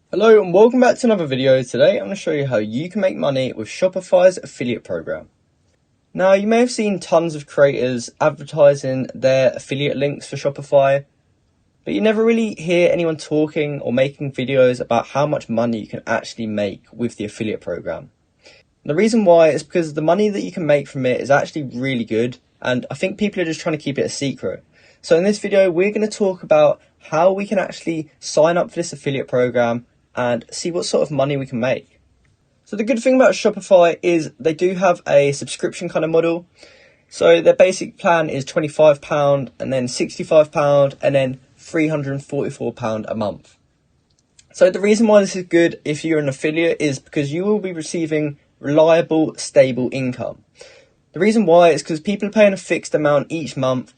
Hello and welcome back to another video. Today I'm going to show you how you can make money with Shopify's affiliate program. Now you may have seen tons of creators advertising their affiliate links for Shopify, but you never really hear anyone talking or making videos about how much money you can actually make with the affiliate program. And the reason why is because the money that you can make from it is actually really good, and I think people are just trying to keep it a secret. So in this video we're going to talk about how we can actually sign up for this affiliate program and see what sort of money we can make. So the good thing about Shopify is they do have a subscription kind of model. So their basic plan is £25 and then £65 and then £344 a month. So the reason why this is good if you're an affiliate is because you will be receiving reliable, stable income. The reason why is because people are paying a fixed amount each month.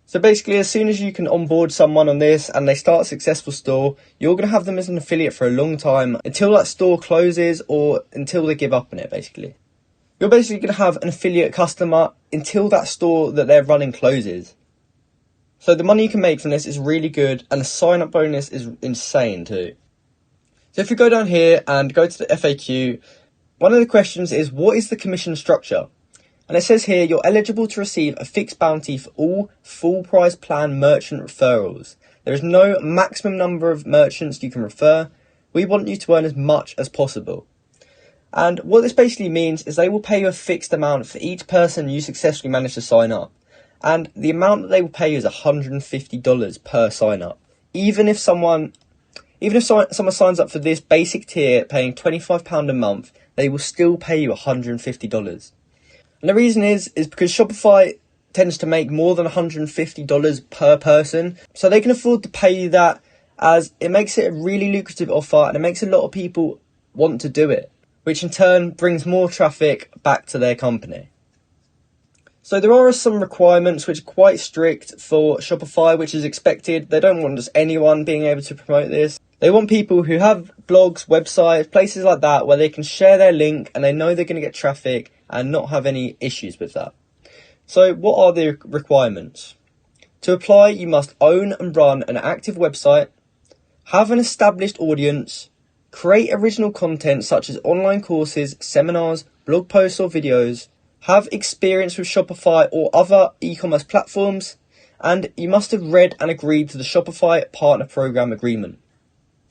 So basically, as soon as you can onboard someone on this and they start a successful store, you're going to have them as an affiliate for a long time until that store closes or until they give up on it, basically. You're basically going to have an affiliate customer until that store that they're running closes. So the money you can make from this is really good, and the sign-up bonus is insane too. So if you go down here and go to the FAQ, one of the questions is, what is the commission structure? And it says here, you're eligible to receive a fixed bounty for all full price plan merchant referrals. There is no maximum number of merchants you can refer. We want you to earn as much as possible. And what this basically means is they will pay you a fixed amount for each person you successfully manage to sign up. And the amount that they will pay you is $150 per sign up. Even if someone signs up for this basic tier paying £25 a month, they will still pay you $150. And the reason is because Shopify tends to make more than $150 per person. So they can afford to pay you that, as it makes it a really lucrative offer and it makes a lot of people want to do it, which in turn brings more traffic back to their company. So there are some requirements which are quite strict for Shopify, which is expected. They don't want just anyone being able to promote this. They want people who have blogs, websites, places like that where they can share their link and they know they're going to get traffic and not have any issues with that. So what are the requirements? To apply, you must own and run an active website, have an established audience, create original content such as online courses, seminars, blog posts or videos, have experience with Shopify or other e-commerce platforms, and you must have read and agreed to the Shopify Partner Program Agreement.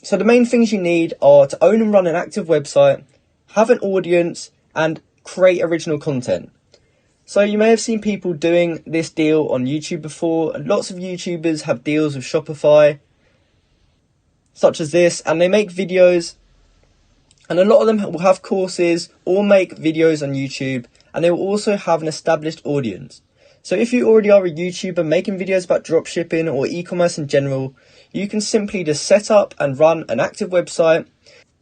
So the main things you need are to own and run an active website, have an audience, and create original content. So you may have seen people doing this deal on YouTube before. Lots of YouTubers have deals with Shopify, such as this, and they make videos, and a lot of them will have courses or make videos on YouTube, and they will also have an established audience. So if you already are a YouTuber making videos about dropshipping or e-commerce in general, you can simply just set up and run an active website,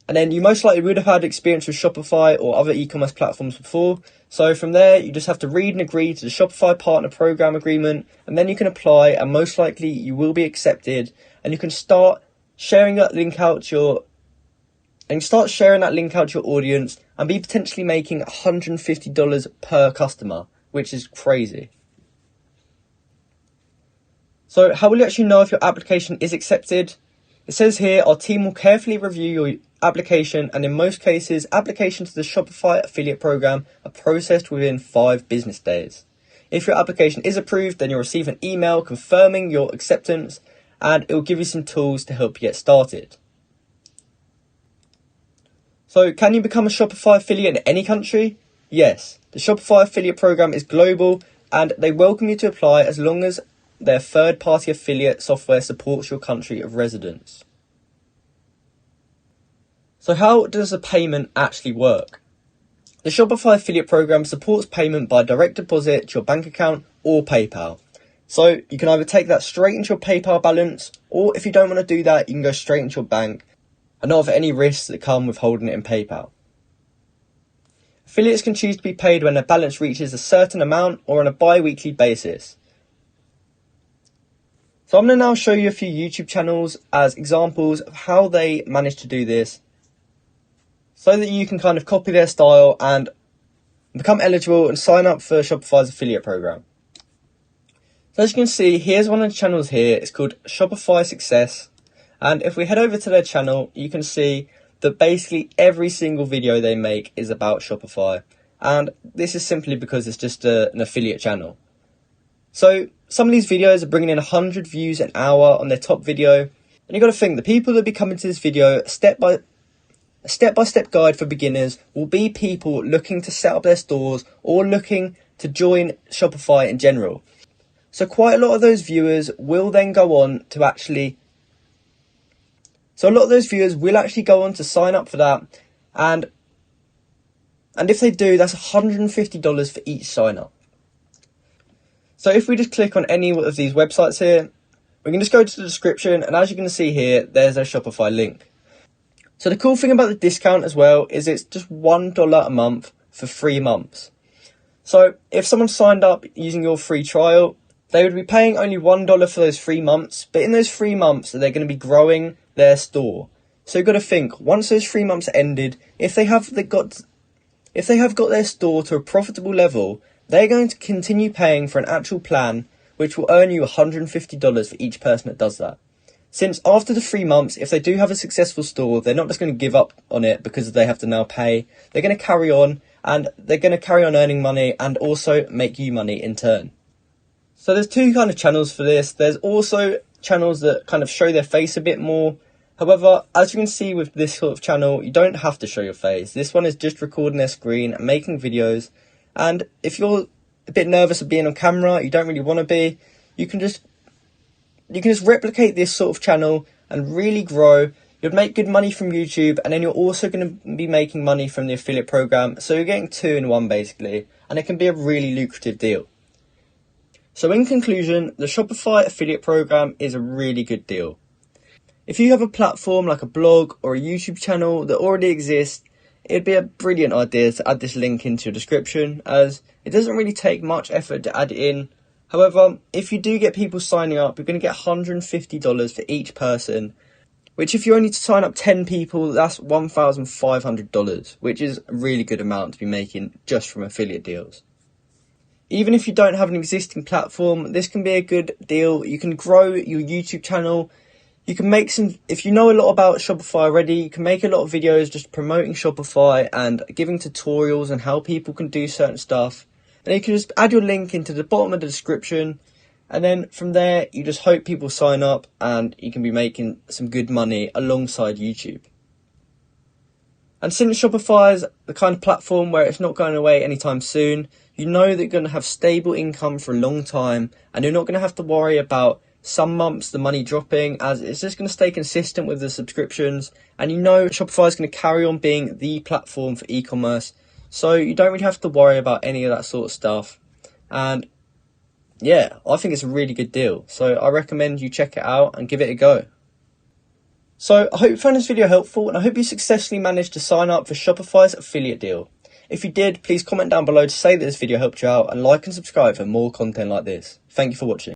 and then you most likely would have had experience with Shopify or other e-commerce platforms before. So from there, you just have to read and agree to the Shopify Partner Program Agreement, and then you can apply, and most likely you will be accepted, and you can start sharing that link out to your audience and be potentially making $150 per customer, which is crazy. So how will you actually know if your application is accepted? It says here, our team will carefully review your application, and in most cases, applications to the Shopify affiliate program are processed within 5 business days. If your application is approved, then you'll receive an email confirming your acceptance, and it will give you some tools to help you get started. So can you become a Shopify affiliate in any country? Yes, the Shopify affiliate program is global, and they welcome you to apply as long as their third-party affiliate software supports your country of residence. So how does the payment actually work? The Shopify affiliate program supports payment by direct deposit to your bank account or PayPal. So you can either take that straight into your PayPal balance, or if you don't want to do that, you can go straight into your bank and not have any risks that come with holding it in PayPal. Affiliates can choose to be paid when their balance reaches a certain amount or on a bi-weekly basis. So I'm going to now show you a few YouTube channels as examples of how they manage to do this, so that you can kind of copy their style and become eligible and sign up for Shopify's affiliate program. So as you can see, here's one of the channels here. It's called Shopify Success, And if we head over to their channel, you can see that basically every single video they make is about Shopify. And this is simply because it's just an affiliate channel. So some of these videos are bringing in 100 views an hour on their top video. And you've got to think, the people that be coming to this video, step-by-step guide for beginners, will be people looking to set up their stores or looking to join Shopify in general. So quite a lot of those viewers will then go on to actually go on to sign up for that, and if they do, that's $150 for each sign up. So if we just click on any of these websites here, we can just go to the description, and as you can see here, there's their Shopify link. So the cool thing about the discount as well is it's just $1 a month for 3 months. So if someone signed up using your free trial, they would be paying only $1 for those 3 months, but in those 3 months, they're going to be growing their store. So you've got to think, once those 3 months ended, if they have got their store to a profitable level, they're going to continue paying for an actual plan, which will earn you $150 for each person that does that. Since after the 3 months, if they do have a successful store, they're not just going to give up on it because they have to now pay. They're going to carry on, and they're going to carry on earning money and also make you money in turn. So there's 2 kind of channels for this. There's also channels that kind of show their face a bit more. However, as you can see with this sort of channel, you don't have to show your face. This one is just recording their screen and making videos. And if you're a bit nervous of being on camera, you don't really want to be, you can just replicate this sort of channel and really grow. You'll make good money from YouTube, and then you're also going to be making money from the affiliate program. So you're getting 2 in 1 basically, and it can be a really lucrative deal. So in conclusion, the Shopify affiliate program is a really good deal. If you have a platform like a blog or a YouTube channel that already exists, it'd be a brilliant idea to add this link into your description, as it doesn't really take much effort to add it in. However, if you do get people signing up, you're going to get $150 for each person, which if you only sign up 10 people, that's $1,500, which is a really good amount to be making just from affiliate deals. Even if you don't have an existing platform, this can be a good deal. You can grow your YouTube channel. You can make if you know a lot about Shopify already, you can make a lot of videos just promoting Shopify and giving tutorials on how people can do certain stuff. And you can just add your link into the bottom of the description. And then from there, you just hope people sign up and you can be making some good money alongside YouTube. And since Shopify is the kind of platform where it's not going away anytime soon, you know that you're going to have stable income for a long time, and you're not going to have to worry about some months the money dropping, as it's just going to stay consistent with the subscriptions. And you know Shopify is going to carry on being the platform for e-commerce, so you don't really have to worry about any of that sort of stuff. And yeah, I think it's a really good deal, so I recommend you check it out and give it a go. So I hope you found this video helpful, and I hope you successfully managed to sign up for Shopify's affiliate deal. If you did, please comment down below to say that this video helped you out, and like and subscribe for more content like this. Thank you for watching.